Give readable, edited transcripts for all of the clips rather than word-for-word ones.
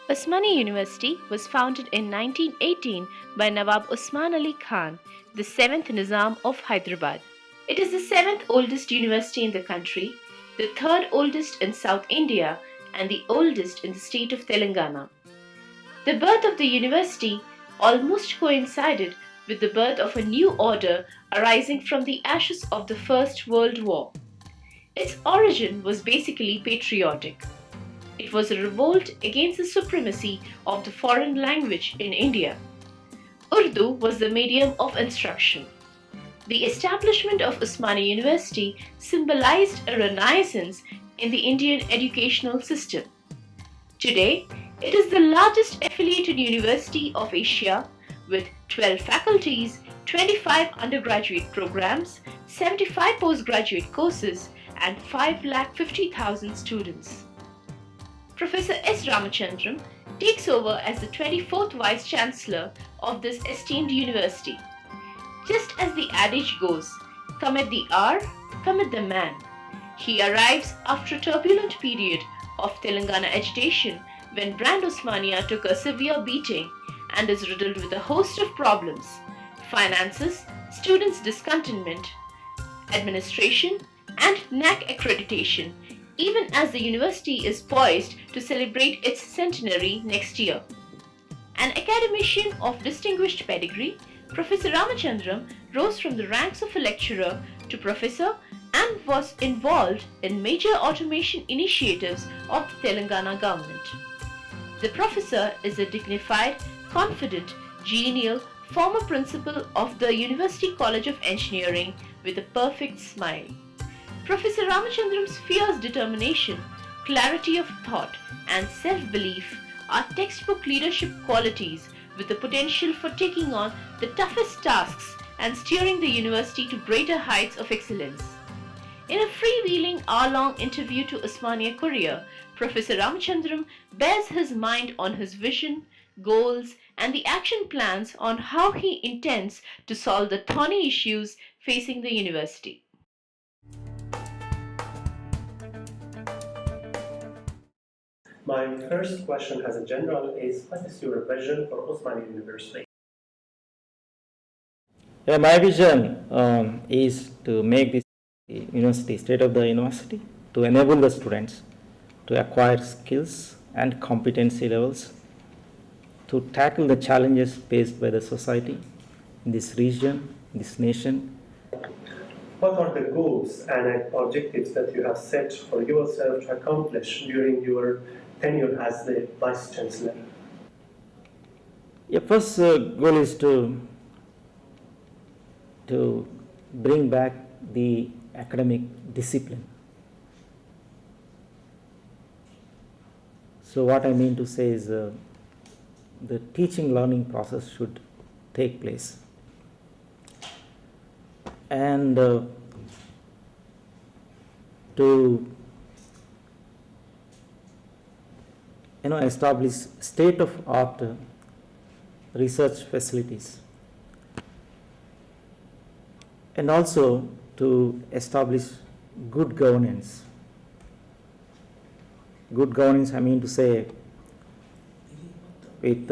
Osmania University was founded in 1918 by Nawab Usman Ali Khan, the 7th Nizam of Hyderabad. It is the 7th oldest university in the country, the 3rd oldest in South India, and the oldest in the state of Telangana. The birth of the university almost coincided with the birth of a new order arising from the ashes of the First World War. Its origin was basically patriotic. It was a revolt against the supremacy of the foreign language in India. Urdu was the medium of instruction. The establishment of Osmania University symbolized a renaissance in the Indian educational system. Today, it is the largest affiliated university of Asia with 12 faculties, 25 undergraduate programs, 75 postgraduate courses, and 550,000 students. Professor S. Ramachandram takes over as the 24th Vice Chancellor of this esteemed university. Just as the adage goes, cometh the hour, cometh the man. He arrives after a turbulent period of Telangana agitation when Brand Osmania took a severe beating and is riddled with a host of problems: finances, students' discontentment, administration, and NAC accreditation, even as the university is poised to celebrate its centenary next year. An academician of distinguished pedigree, Professor Ramachandram rose from the ranks of a lecturer to professor and was involved in major automation initiatives of the Telangana government. The professor is a dignified, confident, genial, former principal of the University College of Engineering with a perfect smile. Professor Ramachandram's fierce determination, clarity of thought, and self-belief are textbook leadership qualities with the potential for taking on the toughest tasks and steering the university to greater heights of excellence. In a freewheeling hour-long interview to Osmania Courier, Professor Ramachandram bears his mind on his vision, goals, and the action plans on how he intends to solve the thorny issues facing the university. My first question as a general is, what is your vision for Osmania University? Yeah, my vision is to make this university state of the university, to enable the students to acquire skills and competency levels, to tackle the challenges faced by the society in this region, this nation. What are the goals and objectives that you have set for yourself to accomplish during your tenure as the Vice Chancellor? Yeah, first goal is to bring back the academic discipline. So what I mean to say is the teaching learning process should take place, and to establish state of art research facilities, and also to establish good governance. Good governance, I mean to say, with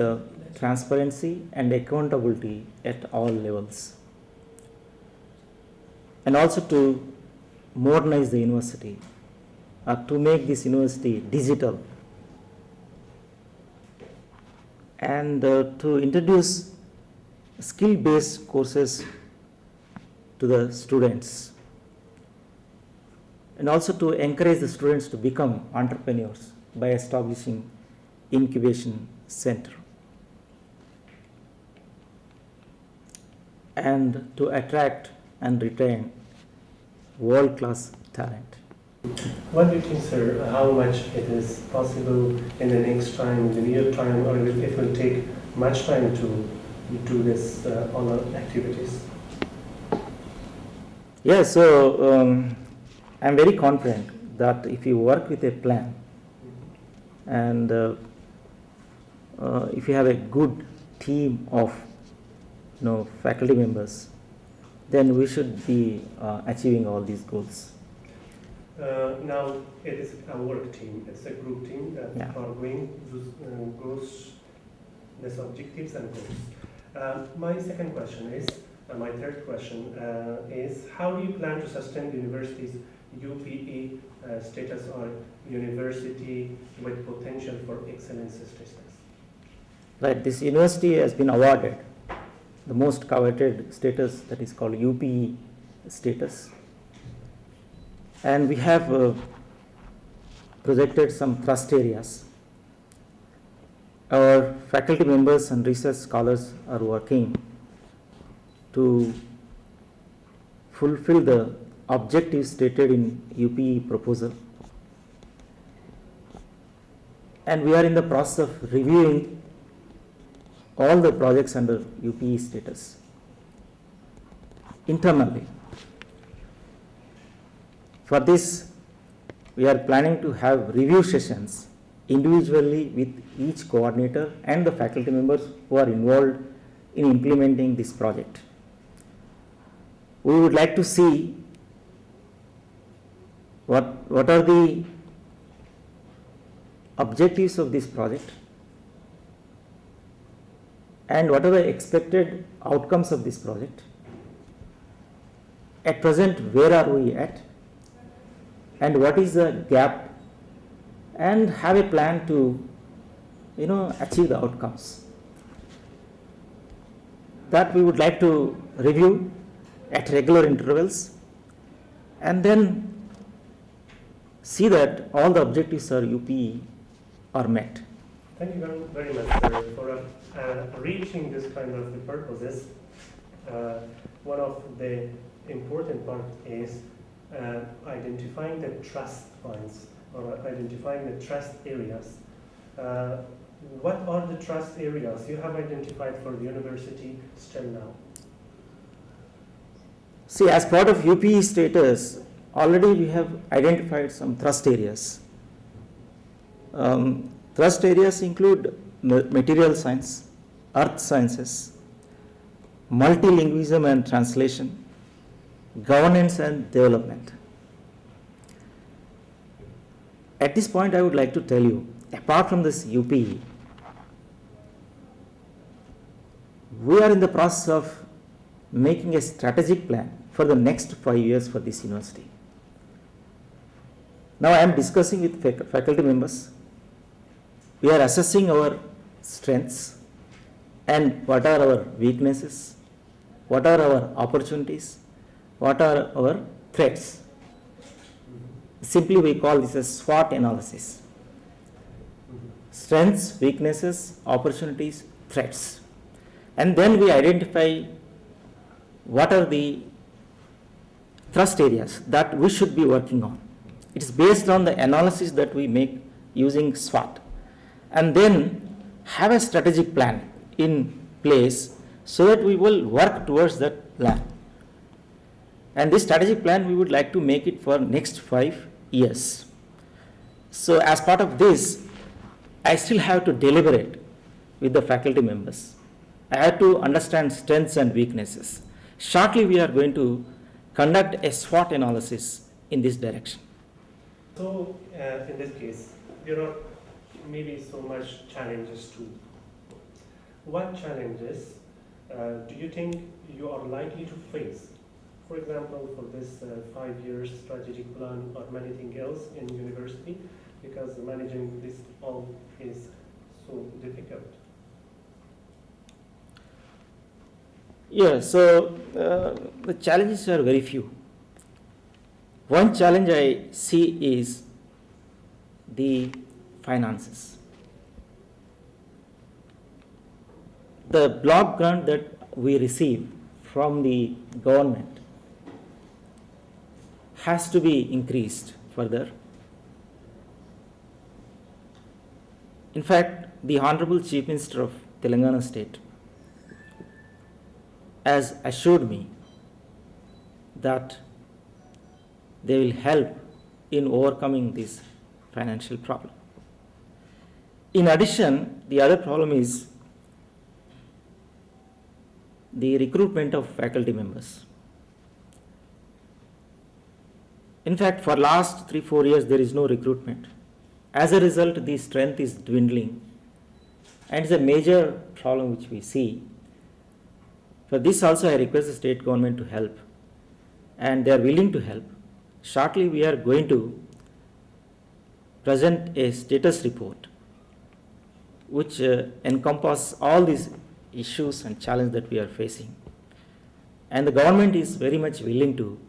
transparency and accountability at all levels, and also to modernize the university, to make this university digital, and to introduce skill-based courses to the students, and also to encourage the students to become entrepreneurs by establishing incubation center, and to attract and retain world-class talent. What do you think, sir, how much it is possible in the next time, in the near time, or it will take much time to do this all the activities? Yeah, so I'm very confident that if you work with a plan, and if you have a good team of faculty members, then we should be achieving all these goals. Now it is a work team, it's a group team that Yeah. are going goes these objectives and goals. My second question is, my third question is, how do you plan to sustain the university's UPE status or university with potential for excellence statistics? Right, this university has been awarded the most coveted status, that is called UPE status. And we have projected some thrust areas. Our faculty members and research scholars are working to fulfill the objectives stated in UPE proposal. And we are in the process of reviewing all the projects under UPE status internally. For this, we are planning to have review sessions individually with each coordinator and the faculty members who are involved in implementing this project. We would like to see what are the objectives of this project and what are the expected outcomes of this project. At present, where are we at? And what is the gap, and have a plan to achieve the outcomes. That we would like to review at regular intervals and then see that all the objectives of UPE are met. Thank you very much, sir, for reaching this kind of the purposes. One of the important part is identifying the trust points or identifying the trust areas. What are the trust areas you have identified for the university still now? See, as part of UPE status, already we have identified some thrust areas. Thrust areas include material science, earth sciences, multilingualism and translation, governance and development. At this point, I would like to tell you, apart from this UPE, we are in the process of making a strategic plan for the next 5 years for this university. Now I am discussing with faculty members. We are assessing our strengths and what are our weaknesses, what are our opportunities, what are our threats. Simply we call this a SWOT analysis. Strengths, weaknesses, opportunities, threats. And then we identify what are the thrust areas that we should be working on. It is based on the analysis that we make using SWOT. And then have a strategic plan in place so that we will work towards that plan. And this strategic plan, we would like to make it for next 5 years. So as part of this, I still have to deliberate with the faculty members. I have to understand strengths and weaknesses. Shortly, we are going to conduct a SWOT analysis in this direction. So in this case, there are maybe so much challenges too. What challenges do you think you are likely to face? For example, for this 5-year strategic plan or anything else in university, because managing this all is so difficult. Yeah, so the challenges are very few. One challenge I see is the finances. The block grant that we receive from the government has to be increased further. In fact, the Honorable Chief Minister of Telangana State has assured me that they will help in overcoming this financial problem. In addition, the other problem is the recruitment of faculty members. In fact, for last 3-4 years, there is no recruitment. As a result, the strength is dwindling, and it's a major problem which we see. For this also, I request the state government to help, and they are willing to help. Shortly, we are going to present a status report which encompasses all these issues and challenges that we are facing. And the government is very much willing to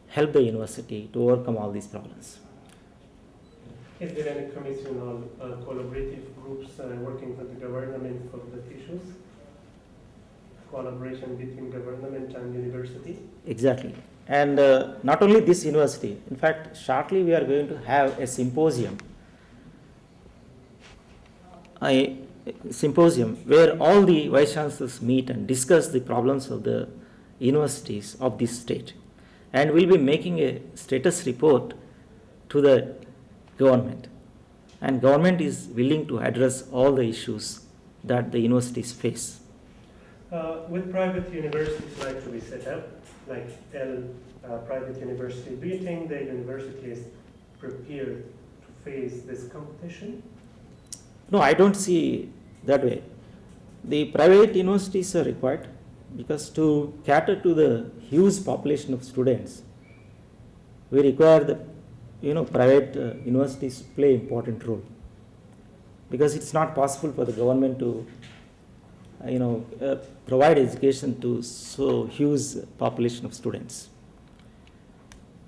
help the university to overcome all these problems. Is there any commission or collaborative groups working with the government for the issues? Collaboration between government and university? Exactly. And not only this university, in fact, shortly we are going to have a symposium where all the vice chancellors meet and discuss the problems of the universities of this state, and we'll be making a status report to the government, and government is willing to address all the issues that the universities face. With private universities like to be set up, like private university, do you think the university is prepared to face this competition? No, I don't see that way. The private universities are required because to cater to the huge population of students, we require the private universities to play important role, because it's not possible for the government to provide education to so huge population of students.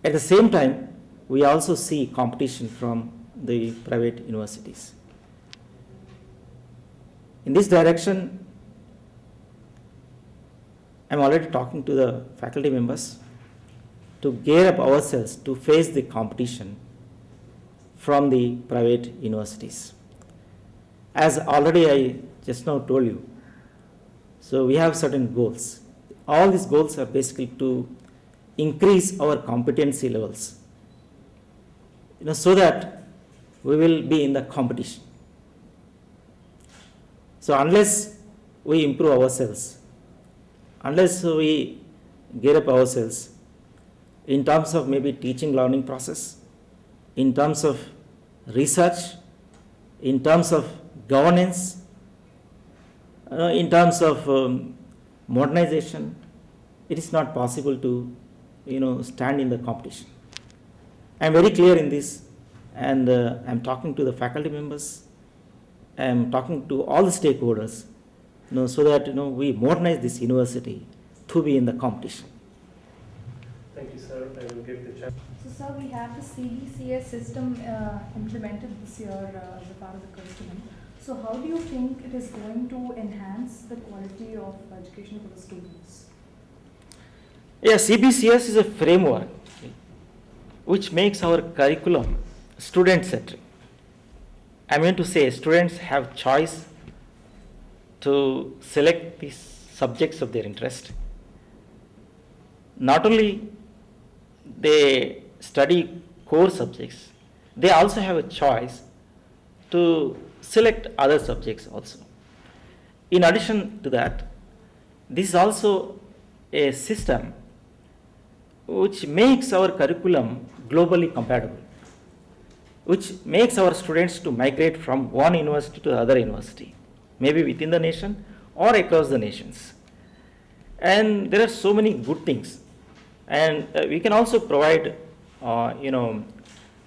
At the same time, we also see competition from the private universities. In this direction, I'm already talking to the faculty members to gear up ourselves to face the competition from the private universities. As already I just now told you, so we have certain goals. All these goals are basically to increase our competency levels, so that we will be in the competition. So unless we improve ourselves, unless we gear up ourselves in terms of maybe teaching learning process, in terms of research, in terms of governance, in terms of modernization, it is not possible to stand in the competition. I am very clear in this, and I am talking to the faculty members, I am talking to all the stakeholders, so that we modernize this university to be in the competition. Thank you, sir. I will give the chance. So, sir, we have the CBCS system implemented this year as a part of the curriculum. So, how do you think it is going to enhance the quality of education for the students? Yeah, CBCS is a framework which makes our curriculum student-centric. I mean to say, students have choice to select the subjects of their interest. Not only they study core subjects, they also have a choice to select other subjects also. In addition to that, this is also a system which makes our curriculum globally compatible, which makes our students to migrate from one university to another university, maybe within the nation or across the nations. And there are so many good things. And we can also provide,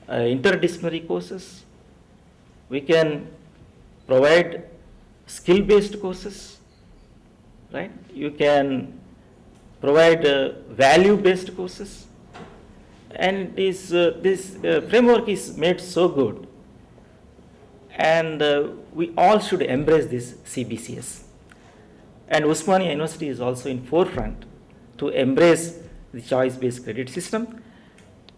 interdisciplinary courses. We can provide skill-based courses, right? You can provide value-based courses. And this framework is made so good. And we all should embrace this CBCS. And Osmania University is also in forefront to embrace the choice-based credit system.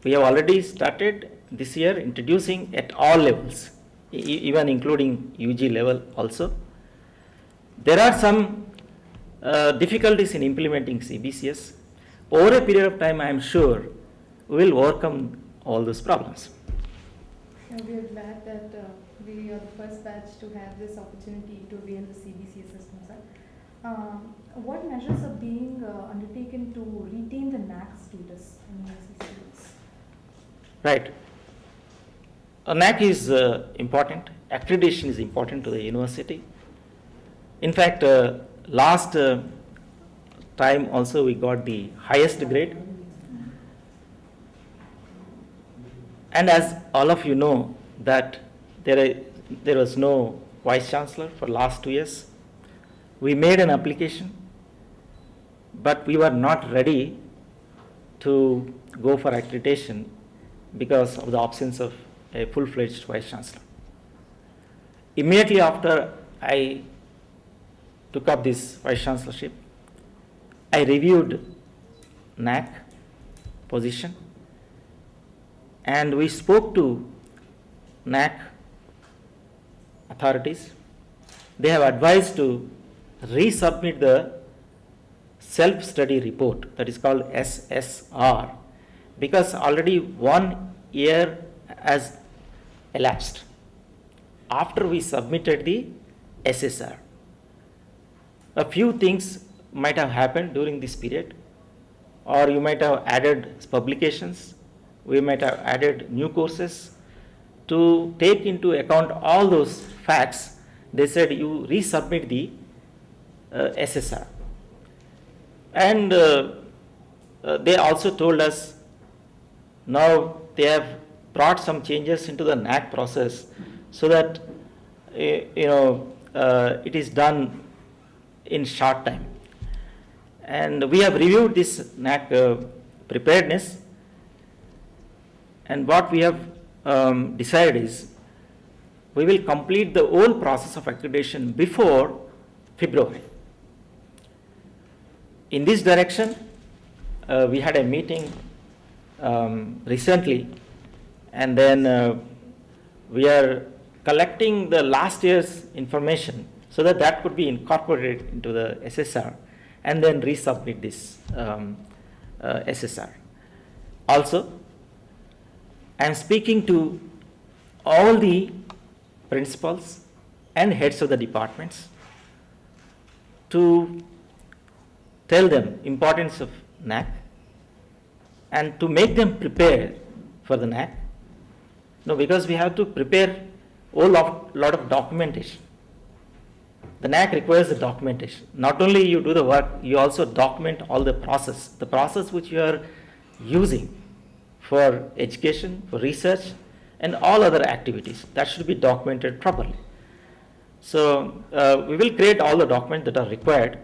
We have already started this year introducing at all levels, even including UG level also. There are some difficulties in implementing CBCS. Over a period of time, I am sure we will overcome all those problems. We are glad that we are the first batch to have this opportunity to be in the CBCS system, sir. What measures are being undertaken to retain the NAC status in university students? Right. NAC is important. Accreditation is important to the university. In fact, last time also we got the highest grade. And as all of you know that there was no Vice Chancellor for last 2 years. We made an application, but we were not ready to go for accreditation because of the absence of a full-fledged Vice Chancellor. Immediately after I took up this Vice Chancellorship, I reviewed NAC position, and we spoke to NAC authorities. They have advised to resubmit the self-study report, that is called SSR, because already 1 year has elapsed after we submitted the SSR. A few things might have happened during this period, or you might have added publications, we might have added new courses. To take into account all those facts, they said you resubmit the SSR. And they also told us now they have brought some changes into the NAC process so that it is done in short time. And we have reviewed this NAC preparedness, and what we have decided is we will complete the whole process of accreditation before February. In this direction, we had a meeting recently, and then we are collecting the last year's information so that that could be incorporated into the SSR and then resubmit this SSR. Also, I am speaking to all the principals and heads of the departments to tell them importance of NAC and to make them prepare for the NAC. No, because we have to prepare a lot of documentation. The NAC requires the documentation. Not only you do the work, you also document all the process which you are using for education, for research, and all other activities. That should be documented properly. So we will create all the documents that are required,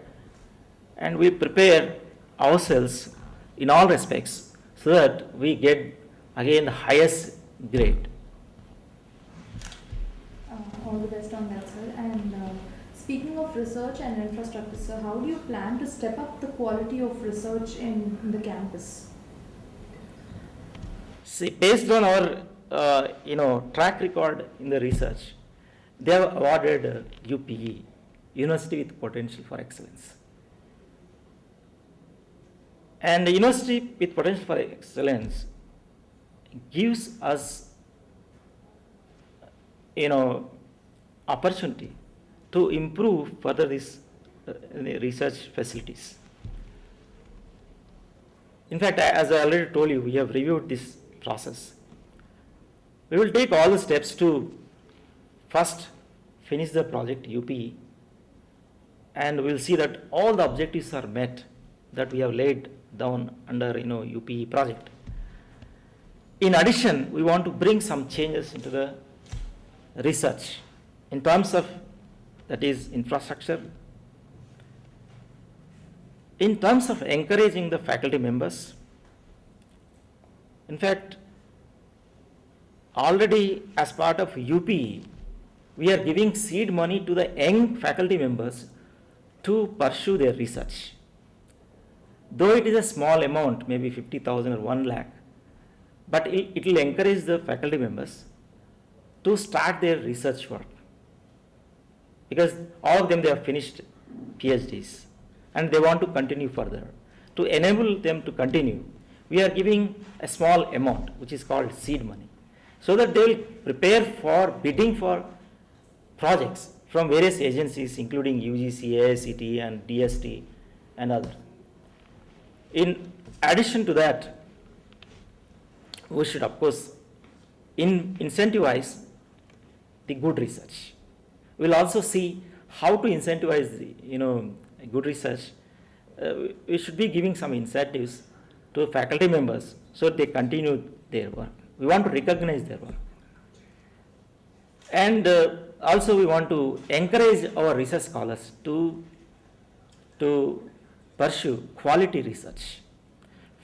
and we prepare ourselves in all respects so that we get again the highest grade. All the best on that, sir. And speaking of research and infrastructure, sir, how do you plan to step up the quality of research in the campus? See, based on our track record in the research, they have awarded UPE, University with Potential for Excellence. And the University with Potential for Excellence gives us, opportunity to improve further these research facilities. In fact, as I already told you, we have reviewed this process. We will take all the steps to first finish the project UPE, and we will see that all the objectives are met that we have laid down under UPE project. In addition, we want to bring some changes into the research in terms of, that is, infrastructure, in terms of encouraging the faculty members. In fact, already as part of UPE, we are giving seed money to the young faculty members to pursue their research. Though it is a small amount, maybe 50,000 or 1 lakh, but it will encourage the faculty members to start their research work, because all of them, they have finished PhDs and they want to continue further. To enable them to continue, we are giving a small amount which is called seed money, so that they will prepare for bidding for projects from various agencies including UGC, AICTE and DST and others. In addition to that, we should of course incentivize the good research. We'll also see how to incentivize the, good research. We should be giving some incentives to faculty members so they continue their work. We want to recognize their work. And also we want to encourage our research scholars to pursue quality research.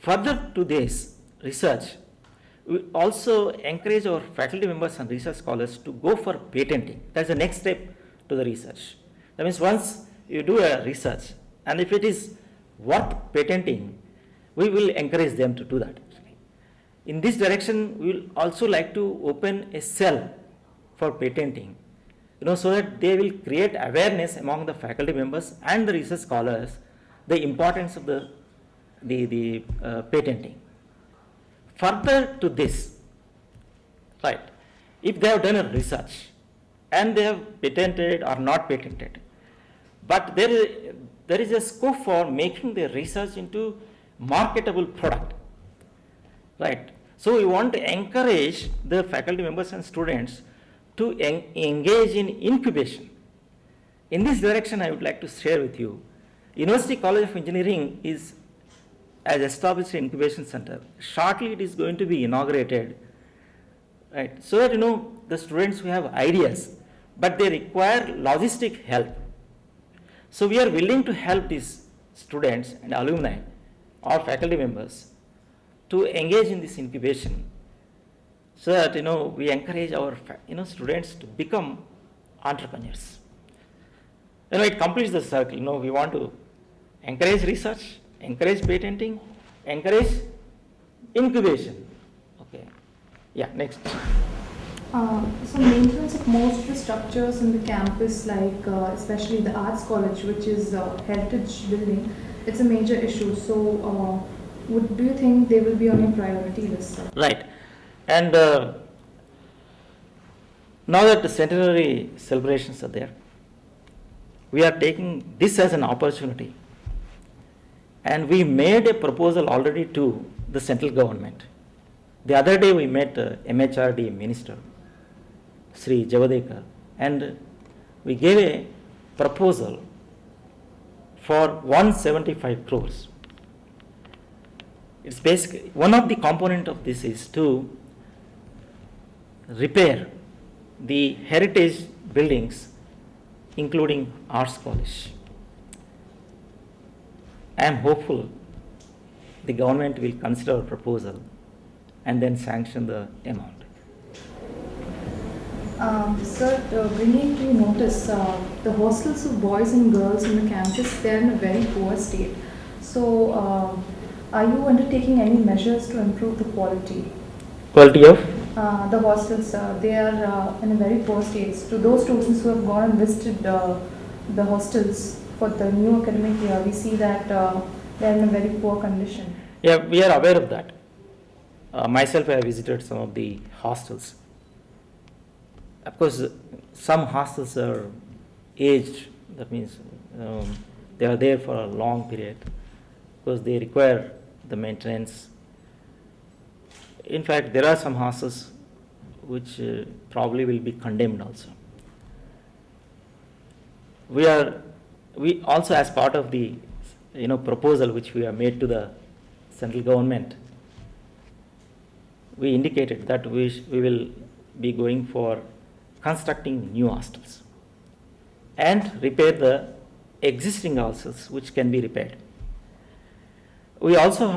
Further to this research, we also encourage our faculty members and research scholars to go for patenting. That's the next step to the research. That means once you do a research, and if it is worth patenting, we will encourage them to do that. In this direction, we will also like to open a cell for patenting, so that they will create awareness among the faculty members and the research scholars the importance of the patenting. Further to this, right, if they have done a research and they have patented or not patented, but there is a scope for making the research into marketable product, right? So we want to encourage the faculty members and students to engage in incubation. In this direction, I would like to share with you, University College of Engineering has established an incubation center. Shortly it is going to be inaugurated, right? So that the students who have ideas, but they require logistic help. So we are willing to help these students and alumni or faculty members to engage in this incubation, so that we encourage our students to become entrepreneurs. It completes the circle. We want to encourage research, encourage patenting, encourage incubation. Okay. Yeah, next. So maintenance of most of the structures in the campus, like especially the Arts College, which is a heritage building, it's a major issue. So do you think they will be on your priority list? Right. And now that the centenary celebrations are there, we are taking this as an opportunity. And we made a proposal already to the central government. The other day we met MHRD Minister, Sri Javadekar, and we gave a proposal for 175 crores. It's basically, one of the component of this is to repair the heritage buildings, including Arts College. I am hopeful the government will consider our proposal and then sanction the amount. Sir, bringing to your notice, the hostels of boys and girls on the campus, they are in a very poor state. So, are you undertaking any measures to improve the quality? Quality of? The hostels, they are in a very poor state. To those students who have gone and visited the hostels for the new academic year, we see that they are in a very poor condition. Yeah, we are aware of that. Myself, I have visited some of the hostels. Of course, some hostels are aged. That means they are there for a long period because they require the maintenance. In fact, there are some hostels which probably will be condemned also. We also, as part of the proposal which we have made to the central government, we indicated that we will be going for constructing new hostels and repair the existing hostels which can be repaired. We also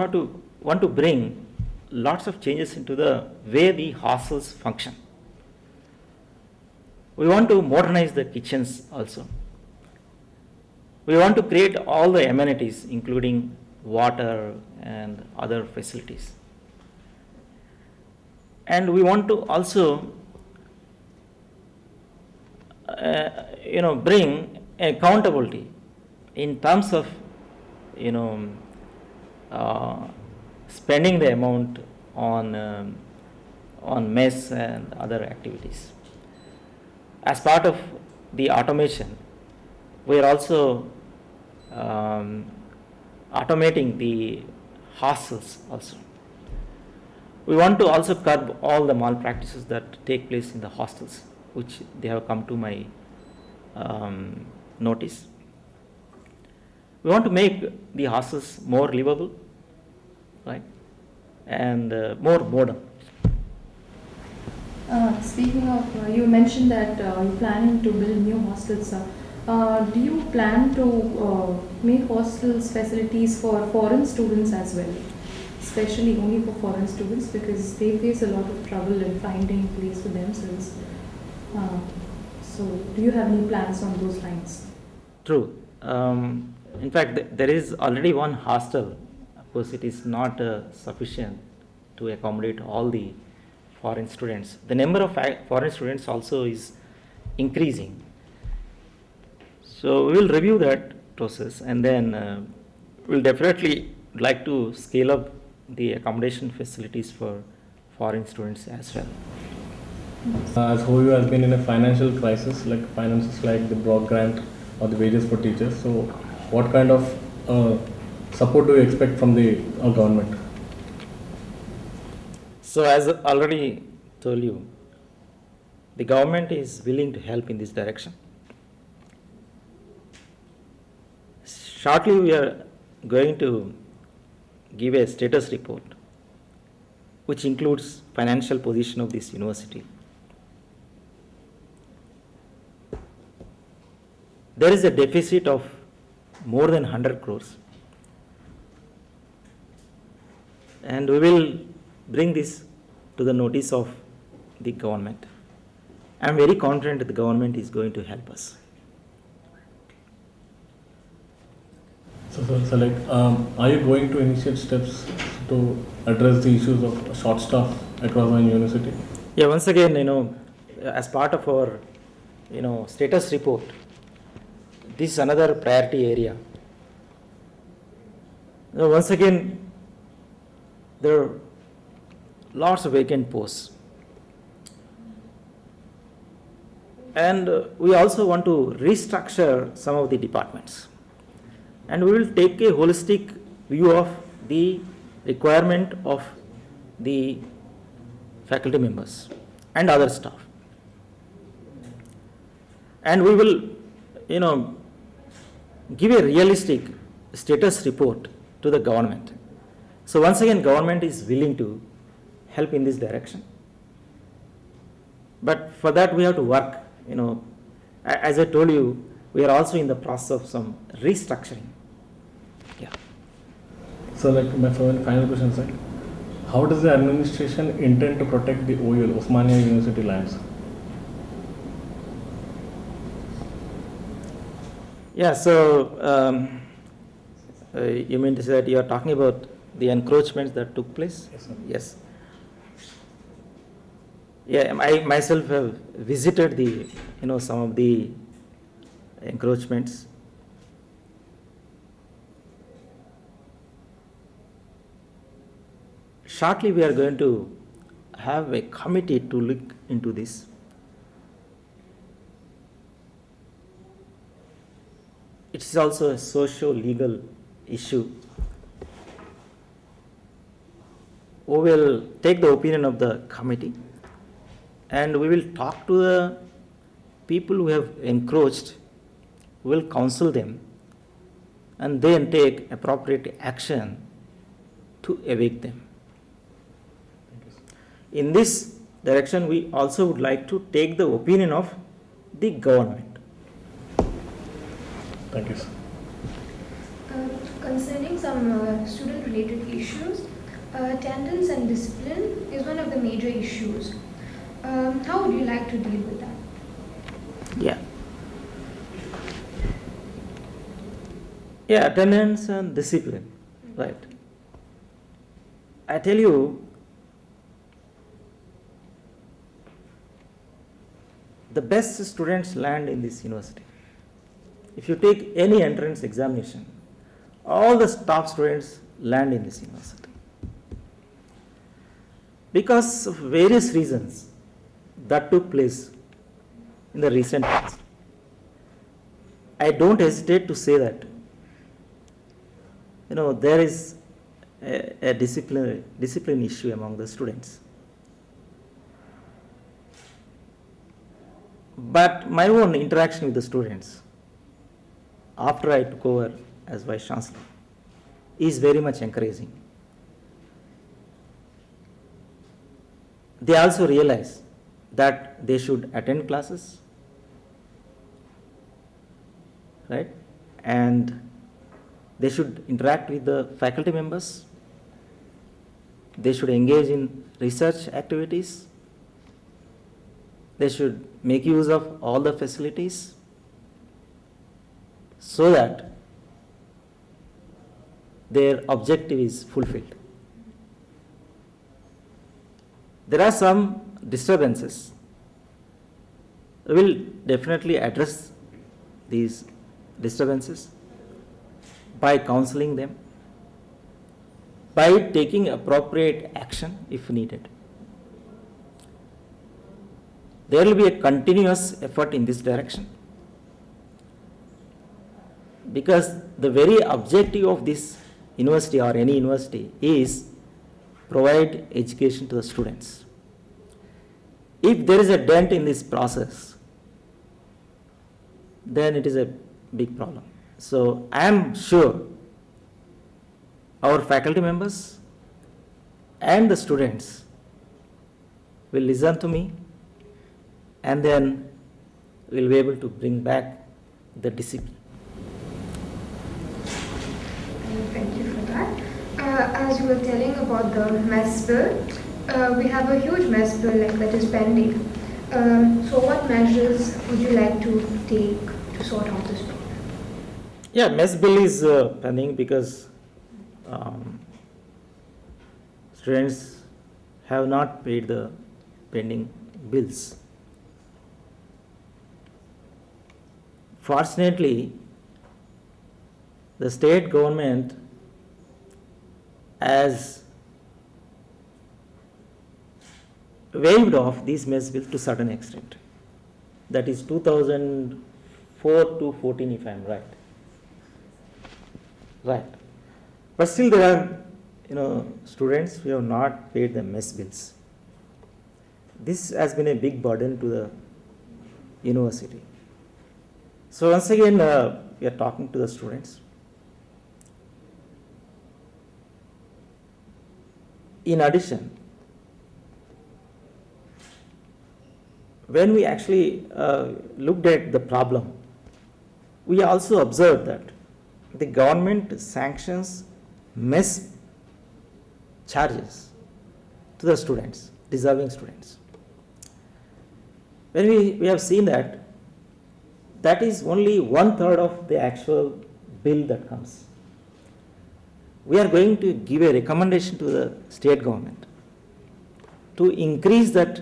want to bring lots of changes into the way the hostels function. We want to modernize the kitchens also. We want to create all the amenities, including water and other facilities. And we want to also bring accountability in terms of spending the amount on mess and other activities. As part of the automation, we are also automating the hostels also. We want to also curb all the malpractices that take place in the hostels, which they have come to my notice. We want to make the hostels more livable, right, and more modern. Speaking of, you mentioned that you're planning to build new hostels. Do you plan to make hostels facilities for foreign students as well? Especially only for foreign students, because they face a lot of trouble in finding a place for themselves. So, do you have any plans on those lines? True. In fact, there is already one hostel. Of course, it is not sufficient to accommodate all the foreign students. The number of foreign students also is increasing. So we will review that process, and then we'll definitely like to scale up the accommodation facilities for foreign students as well. As OU has been in a financial crisis, like finances like the block grant or the wages for teachers, so what kind of support do you expect from the government? So as I already told you, the government is willing to help in this direction. Shortly we are going to give a status report which includes financial position of this university. There is a deficit of more than 100 crores, and we will bring this to the notice of the government. I am very confident that the government is going to help us. So like, are you going to initiate steps to address the issues of short staff across our university? Yeah, once again, as part of our, status report, this is another priority area. Once again, there are lots of vacant posts. And we also want to restructure some of the departments. And we will take a holistic view of the requirement of the faculty members and other staff. And we will, give a realistic status report to the government. So once again, government is willing to help in this direction. But for that we have to work, as I told you, we are also in the process of some restructuring. Yeah. So like my final question is, how does the administration intend to protect the OUL, Osmania University lands? Yeah, so you mean to say that you are talking about the encroachments that took place? Yes, sir. Yes. Yeah, I myself have visited the, some of the encroachments. Shortly we are going to have a committee to look into this. It is also a socio-legal issue. We will take the opinion of the committee and we will talk to the people who have encroached. We will counsel them and then take appropriate action to evict them. In this direction, we also would like to take the opinion of the government. Thank you, sir. Concerning some student-related issues, attendance and discipline is one of the major issues. How would you like to deal with that? Yeah. Yeah, attendance and discipline, right. I tell you, the best students land in this university. If you take any entrance examination, all the top students land in this university. Because of various reasons that took place in the recent past. I don't hesitate to say that, there is a discipline issue among the students. But my own interaction with the students after I took over as Vice Chancellor is very much encouraging. They also realize that they should attend classes, right? And they should interact with the faculty members. They should engage in research activities. They should make use of all the facilities so that their objective is fulfilled. There are some disturbances. We will definitely address these disturbances by counseling them, by taking appropriate action if needed. There will be a continuous effort in this direction, because the very objective of this university or any university is provide education to the students. If there is a dent in this process, then it is a big problem. So I am sure our faculty members and the students will listen to me, and then we will be able to bring back the discipline. Thank you for that. As you were telling about the mess bill, we have a huge mess bill that is pending. So what measures would you like to take to sort out this problem? Yeah, mess bill is pending because students have not paid the pending bills. Fortunately, the state government has waived off these mess bills to a certain extent. That is 2004 to 14, if I am right. Right. But still there are, students who have not paid the mess bills. This has been a big burden to the university. So once again, we are talking to the students. In addition, when we actually looked at the problem, we also observed that the government sanctions mess charges to the students, deserving students. When we have seen that, that is only 1/3 of the actual bill that comes. We are going to give a recommendation to the state government to increase that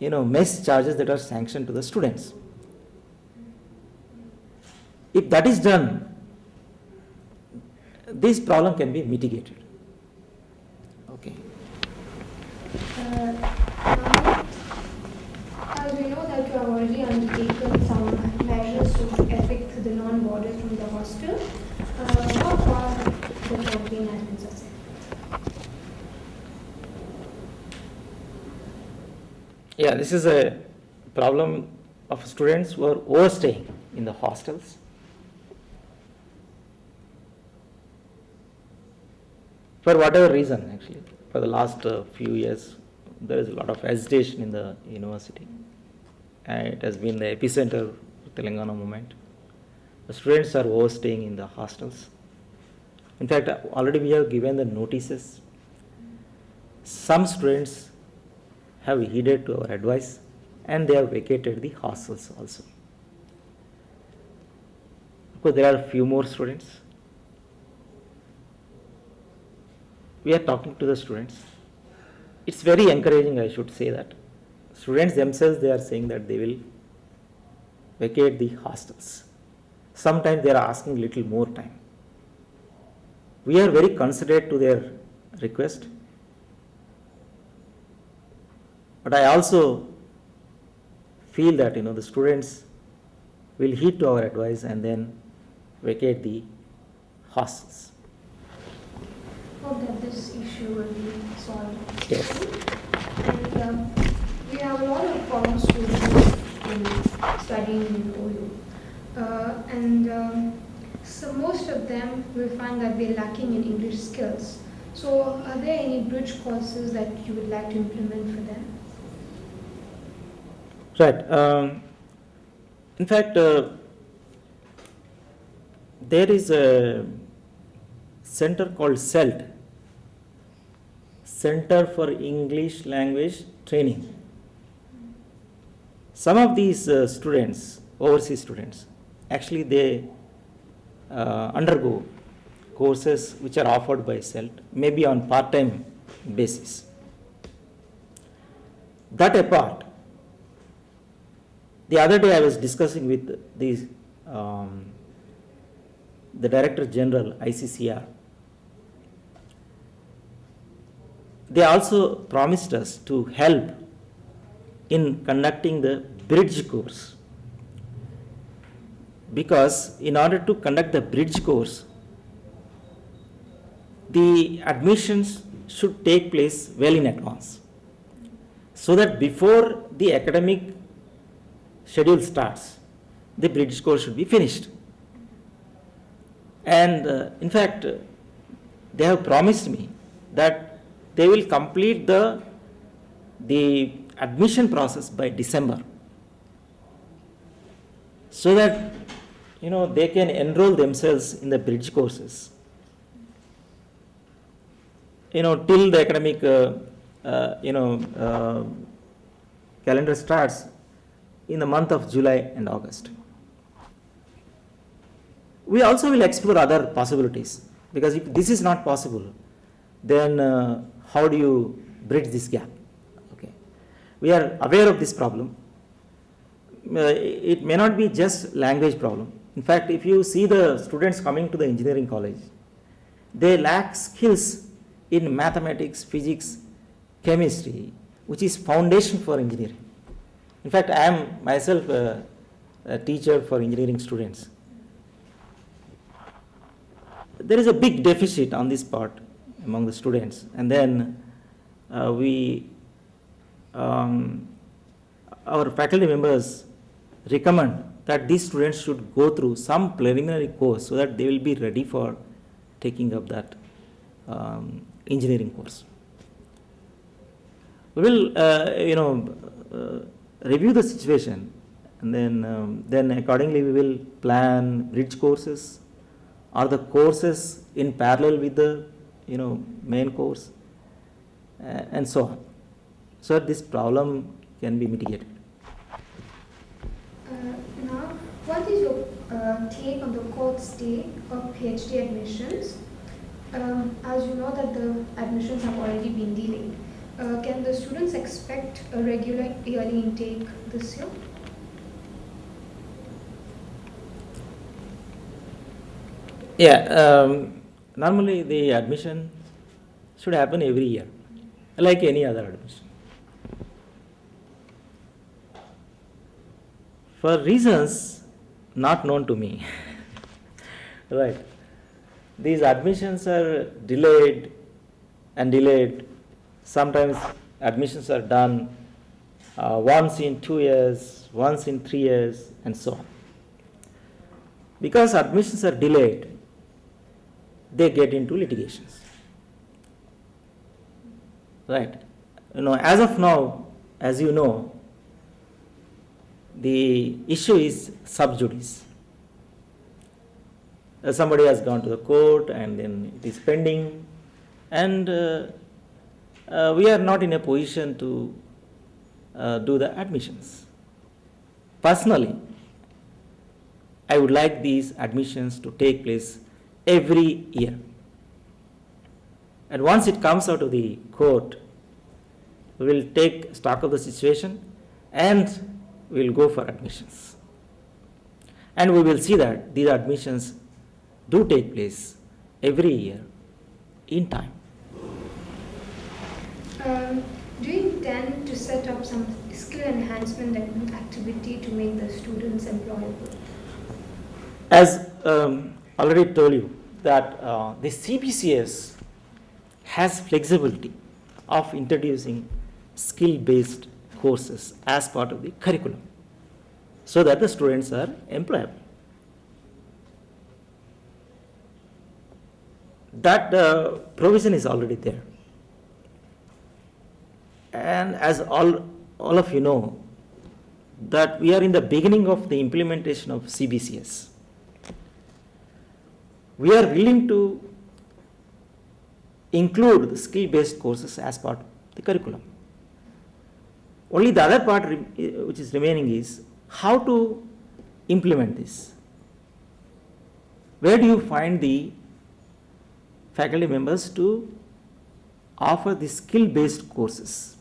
mess charges that are sanctioned to the students. If that is done, this problem can be mitigated. Okay. As we know that you have already undertaken some measures to evict the non-boarders from the hostel, how far the campaign has been successful? Yeah, this is a problem of students who are overstaying in the hostels. For whatever reason, actually, for the last few years, there is a lot of agitation in the university. And it has been the epicenter of the Telangana movement. The students are overstaying in the hostels. In fact, already we have given the notices. Some students have heeded to our advice and they have vacated the hostels also. Of course, there are a few more students. We are talking to the students. It's very encouraging, I should say that. Students themselves, they are saying that they will vacate the hostels. Sometimes they are asking little more time. We are very considerate to their request. But I also feel that the students will heed to our advice and then vacate the hostels. Hope that this issue will be solved. Yes. And we have a lot of foreign students studying in OU. So most of them will find that they're lacking in English skills. So are there any bridge courses that you would like to implement for them? Right. In fact, there is a center called CELT, Center for English Language Training. Some of these students, overseas students, actually they undergo courses which are offered by CELT, maybe on part-time basis. That apart, the other day I was discussing with the Director General ICCR. They also promised us to help in conducting the bridge course, because in order to conduct the bridge course, the admissions should take place well in advance, so that before the academic schedule starts, the bridge course should be finished. And in fact, they have promised me that they will complete the admission process by December, so that they can enroll themselves in the bridge courses till the academic calendar starts in the month of July and August. We also will explore other possibilities, because if this is not possible, then how do you bridge this gap? Okay, we are aware of this problem. It may not be just language problem. In fact, if you see the students coming to the engineering college, they lack skills in mathematics, physics, chemistry, which is foundation for engineering. In fact, I am myself a teacher for engineering students. There is a big deficit on this part among the students, and then our faculty members recommend that these students should go through some preliminary course so that they will be ready for taking up that engineering course. We will review the situation, and then accordingly we will plan bridge courses or the courses in parallel with the main course, and so on, so that this problem can be mitigated. Now, what is your take on the court stay of PhD admissions? As you know that the admissions have already been delayed, can the students expect a regular yearly intake this year? Yeah, normally the admission should happen every year, like any other admission. For reasons not known to me, right, these admissions are delayed and delayed. Sometimes admissions are done once in 2 years, once in 3 years, and so on. Because admissions are delayed, they get into litigations. Right. As of now, as you know, the issue is sub judice. Somebody has gone to the court and then it is pending, and we are not in a position to do the admissions. Personally, I would like these admissions to take place every year. And once it comes out of the court, we will take stock of the situation and we will go for admissions. And we will see that these admissions do take place every year in time. Do you intend to set up some skill enhancement activity to make the students employable? As already told you, that the CBCS has flexibility of introducing skill-based courses as part of the curriculum so that the students are employable. That provision is already there. And as all of you know, that we are in the beginning of the implementation of CBCS. We are willing to include the skill-based courses as part of the curriculum. Only the other part which is remaining is how to implement this. Where do you find the faculty members to offer the skill-based courses?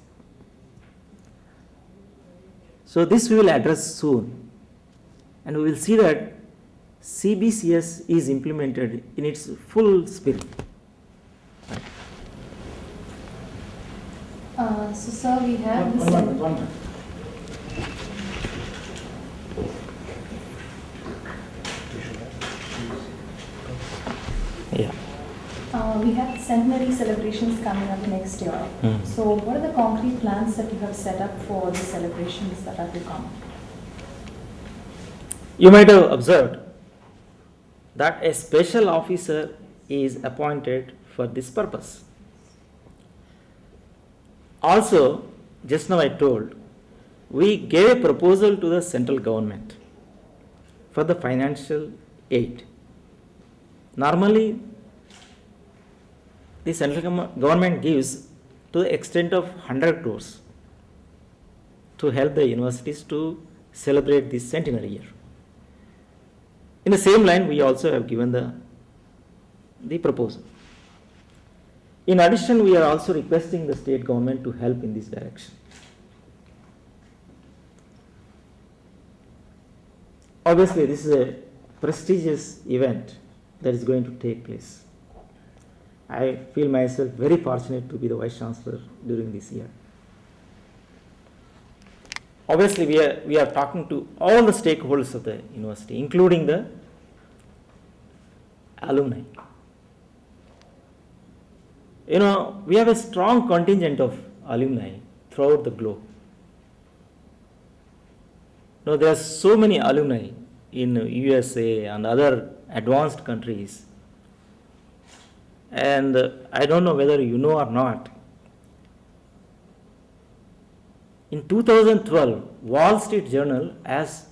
So this we will address soon, and we will see that CBCS is implemented in its full spirit. So sir, we have this. Yeah. We have centenary celebrations coming up next year. So what are the concrete plans that you have set up for the celebrations that are to come? You might have observed that a special officer is appointed for this purpose. Also, just now I told, we gave a proposal to the central government for the financial aid. Normally, the central government gives to the extent of 100 crores to help the universities to celebrate this centenary year. In the same line, we also have given the proposal. In addition, we are also requesting the state government to help in this direction. Obviously, this is a prestigious event that is going to take place. I feel myself very fortunate to be the Vice Chancellor during this year. Obviously, we are talking to all the stakeholders of the university, including the alumni. You know, we have a strong contingent of alumni throughout the globe. Now, there are so many alumni in USA and other advanced countries. And I don't know whether you know or not. In 2012, Wall Street Journal has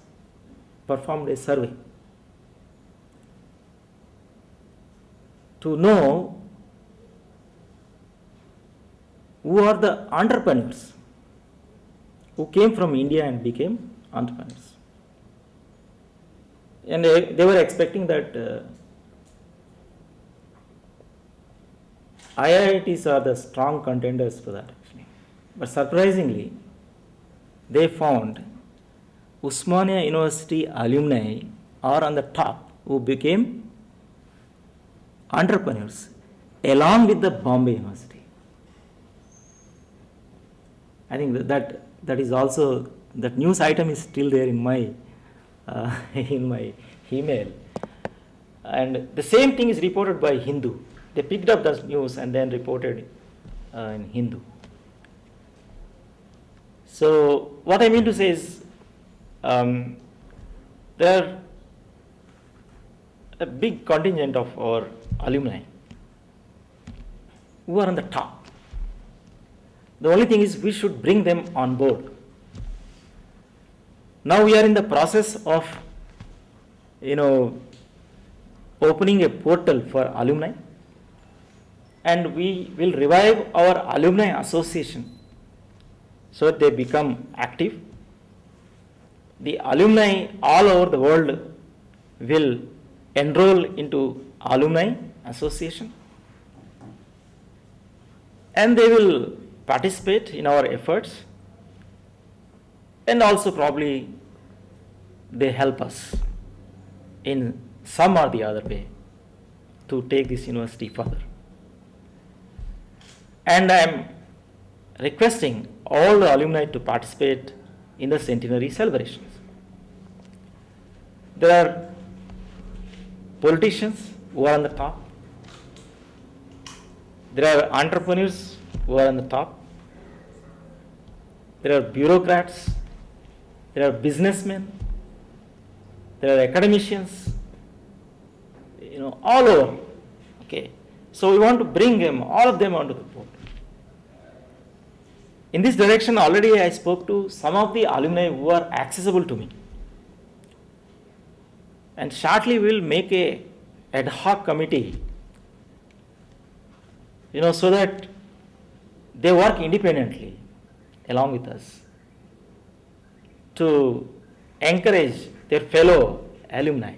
performed a survey to know who are the entrepreneurs who came from India and became entrepreneurs. And they were expecting that IITs are the strong contenders for that actually. But surprisingly, they found Osmania University alumni are on the top who became entrepreneurs along with the Bombay University. I think that is also, that news item is still there in my email. And the same thing is reported by Hindu. They picked up the news and then reported in Hindu. So what I mean to say is there are a big contingent of our alumni who are on the top. The only thing is we should bring them on board. Now we are in the process of, opening a portal for alumni, and we will revive our alumni association so that they become active. The alumni all over the world will enroll into alumni association, and they will participate in our efforts, and also probably they help us in some or the other way to take this university further. And I am requesting all the alumni to participate in the centenary celebrations. There are politicians who are on the top. There are entrepreneurs who are on the top. There are bureaucrats. There are businessmen. There are academicians. All over. Okay. So we want to bring them, all of them onto the board. In this direction, already I spoke to some of the alumni who are accessible to me. And shortly we will make a ad hoc committee, so that they work independently along with us to encourage their fellow alumni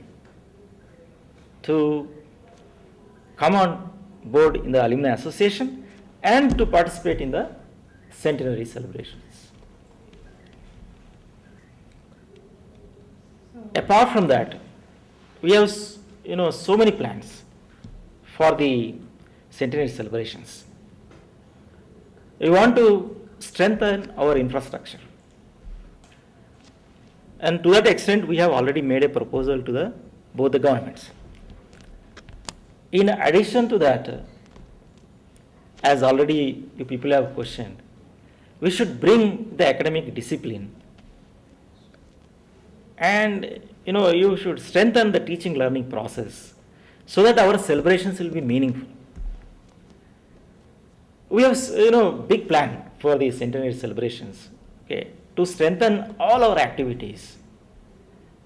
to come on board in the Alumni Association and to participate in the centenary celebrations. Apart from that, we have so many plans for the centenary celebrations. We want to strengthen our infrastructure, and to that extent we have already made a proposal to both the governments. In addition to that, as already you people have questioned, we should bring the academic discipline, and you should strengthen the teaching learning process so that our celebrations will be meaningful. We have big plan for the centenary celebrations, okay, to strengthen all our activities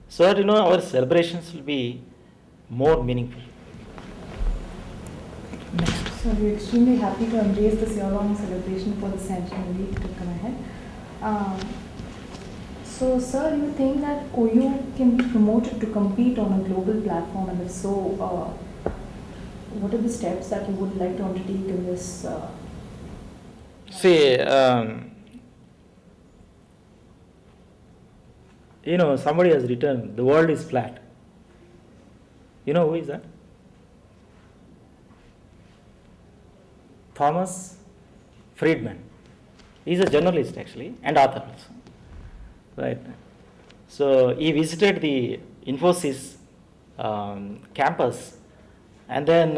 so that our celebrations will be more meaningful. So we're extremely happy to embrace this year-long celebration for the centenary to come ahead. So, sir, you think that OU can be promoted to compete on a global platform, and if so, what are the steps that you would like to undertake in this? See, somebody has written, the world is flat. You know who is that? Thomas Friedman. He is a journalist actually and author also. Right. So he visited the Infosys campus, and then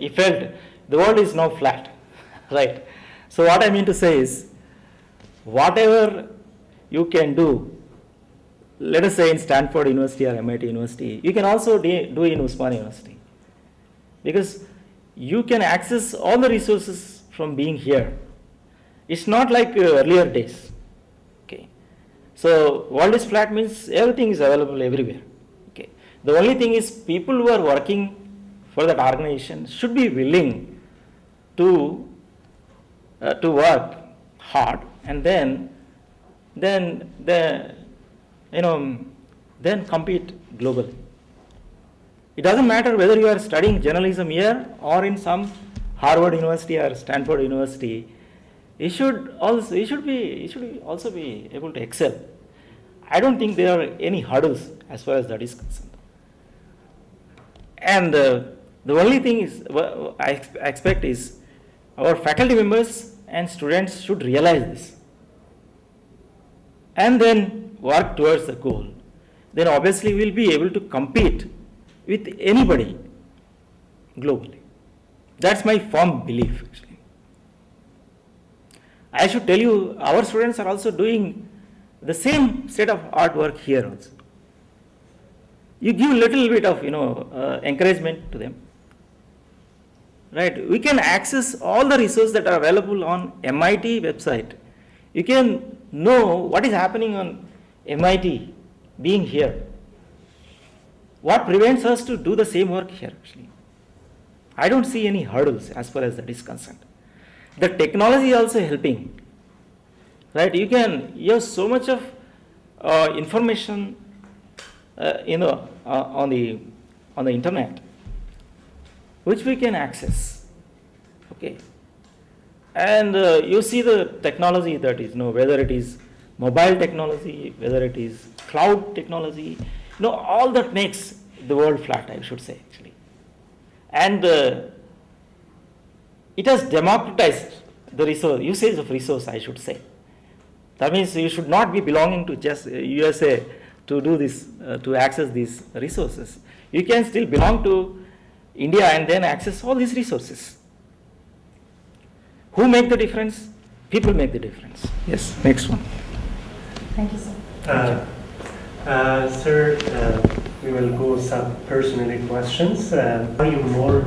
he felt the world is now flat. Right. So what I mean to say is, whatever you can do, let us say in Stanford University or MIT University, you can also do in Osmania University, because you can access all the resources from being here. It's not like earlier days. Okay. So world is flat means everything is available everywhere. Okay. The only thing is people who are working for that organization should be willing to work hard, and then compete globally. It doesn't matter whether you are studying journalism here or in some Harvard University or Stanford University. You should also be able to excel. I don't think there are any hurdles as far as that is concerned. And the only thing is I expect is our faculty members and students should realize this and then work towards the goal. Then obviously we will be able to compete with anybody globally. That's my firm belief actually. I should tell you, our students are also doing the same state of artwork here also. You give a little bit of encouragement to them. Right? We can access all the resources that are available on MIT website. You can know what is happening on MIT being here. What prevents us to do the same work here actually? I don't see any hurdles as far as that is concerned. The technology is also helping. Right? You have so much of information on the internet which we can access. Okay. And you see the technology that is, whether it is mobile technology, whether it is cloud technology, all that makes the world flat, I should say actually. And it has democratized the usage of resource, I should say. That means you should not be belonging to just USA to do this, to access these resources. You can still belong to India and then access all these resources. Who make the difference? People make the difference. Yes, next one. Thank you, sir. Sir, we will go some personal questions. Are you more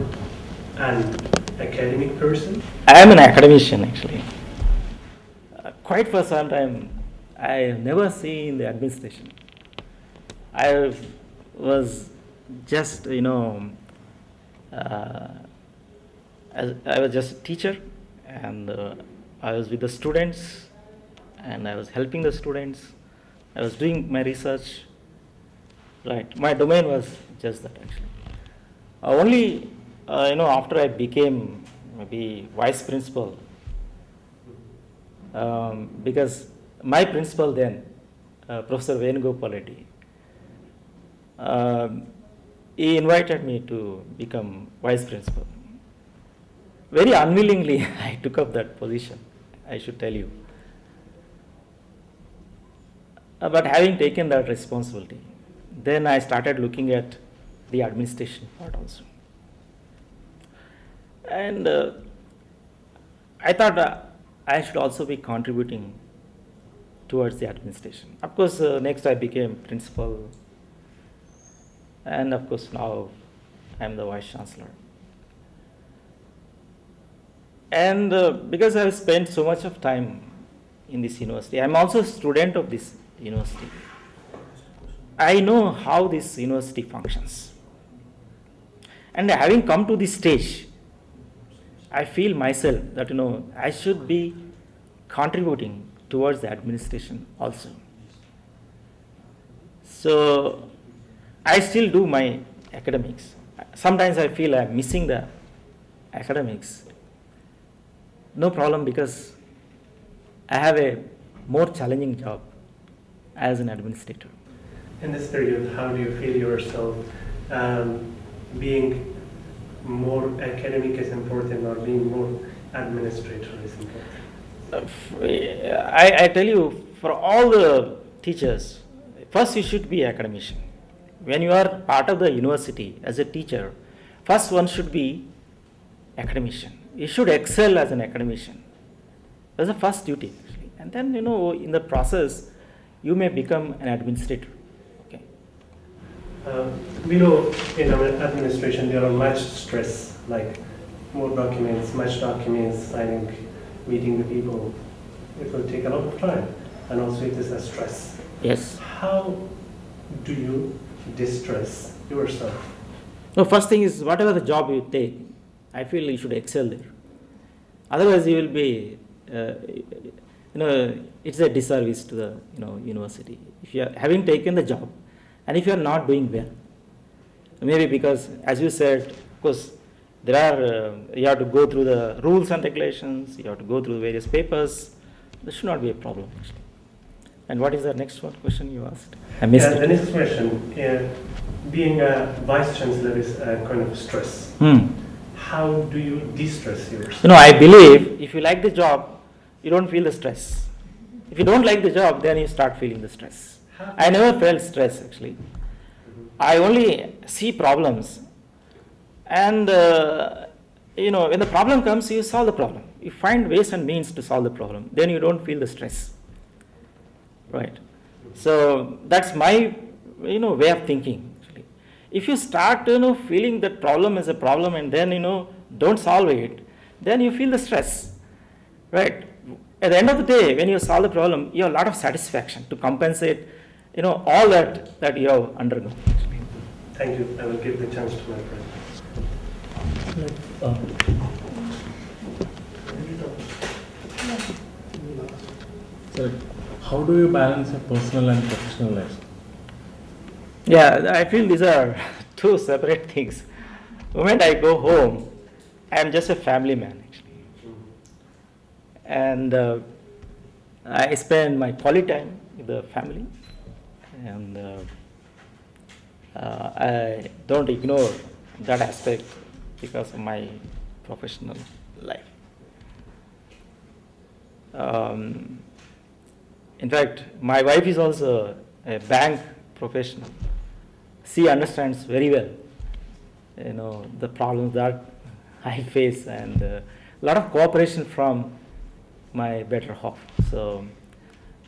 an academic person? I am an academician actually. Quite for some time, I have never seen the administration. I was just, I was just a teacher, and I was with the students, and I was helping the students. I was doing my research. Right, my domain was just that actually. Only, after I became maybe vice principal, because my principal then, Professor Venugopal Reddy, he invited me to become vice principal. Very unwillingly, I took up that position, I should tell you. But having taken that responsibility, then I started looking at the administration part also. And I thought I should also be contributing towards the administration. Of course, next I became principal, and of course now I am the vice chancellor. And because I have spent so much of time in this university, I am also a student of this university. I know how this university functions. And having come to this stage, I feel myself that I should be contributing towards the administration also. So I still do my academics. Sometimes I feel I'm missing the academics. No problem, because I have a more challenging job as an administrator. In this period, how do you feel yourself being more academic is important or being more administrator is important? I tell you, for all the teachers, first you should be academician. When you are part of the university as a teacher, first one should be academician. You should excel as an academician. That's the first duty, actually. And then, in the process, you may become an administrator. Okay. We know in our administration there are much stress, like more documents, much documents, signing, meeting the people. It will take a lot of time, and also it is a stress. Yes. How do you distress yourself? No, first thing is, whatever the job you take, I feel you should excel there. Otherwise, you will be, it's a disservice to the university. If you are having taken the job, and if you are not doing well, maybe because, as you said, of course, there are you have to go through the rules and regulations. You have to go through various papers. There should not be a problem, actually. And what is the next one question you asked? I missed it. The next question, being a vice chancellor is a kind of stress. How do you de-stress yourself? I believe if you like the job, you don't feel the stress. If you don't like the job, then you start feeling the stress. I never felt stress, actually. I only see problems. And, when the problem comes, you solve the problem. You find ways and means to solve the problem. Then you don't feel the stress. Right. So that's my, way of thinking. Actually, if you start, feeling that problem is a problem and then, don't solve it, then you feel the stress. Right. At the end of the day, when you solve the problem, you have a lot of satisfaction to compensate, all that you have undergone. Actually. Thank you. I will give the chance to my friend. Sir, how do you balance your personal and professional life? Yeah, I feel these are two separate things. The moment I go home, I am just a family man, actually. And I spend my quality time with the family. And I don't ignore that aspect because of my professional life. In fact, my wife is also a bank professional. She understands very well the problems that I face, and a lot of cooperation from my better half. So,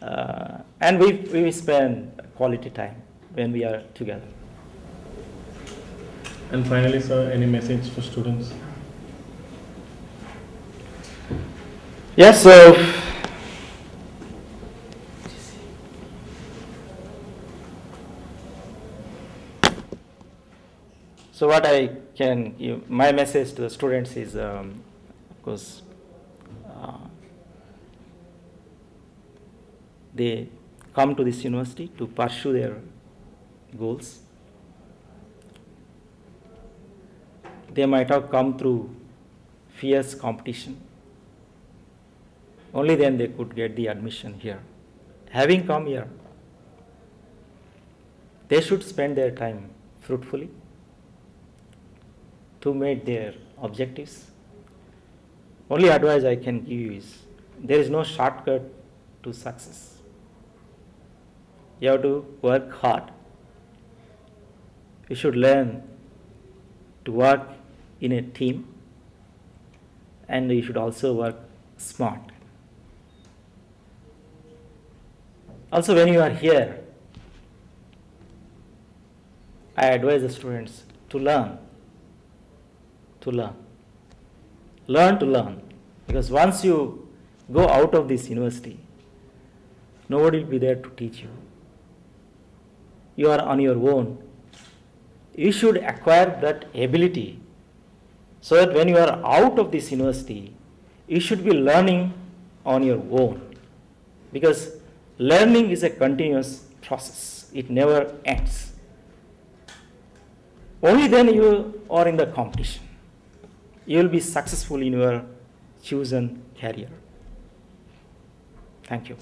and we spend quality time when we are together. And finally, sir, any message for students? Yes, so what I can give, my message to the students is, of course, they come to this university to pursue their goals. They might have come through fierce competition. Only then they could get the admission here. Having come here, they should spend their time fruitfully to meet their objectives. Only advice I can give you is, there is no shortcut to success. You have to work hard. You should learn to work in a team, and you should also work smart. Also, when you are here, I advise the students to learn. Learn to learn. Because once you go out of this university, nobody will be there to teach you. You are on your own. You should acquire that ability so that when you are out of this university, you should be learning on your own. Because learning is a continuous process. It never ends. Only then you are in the competition. You will be successful in your chosen career. Thank you.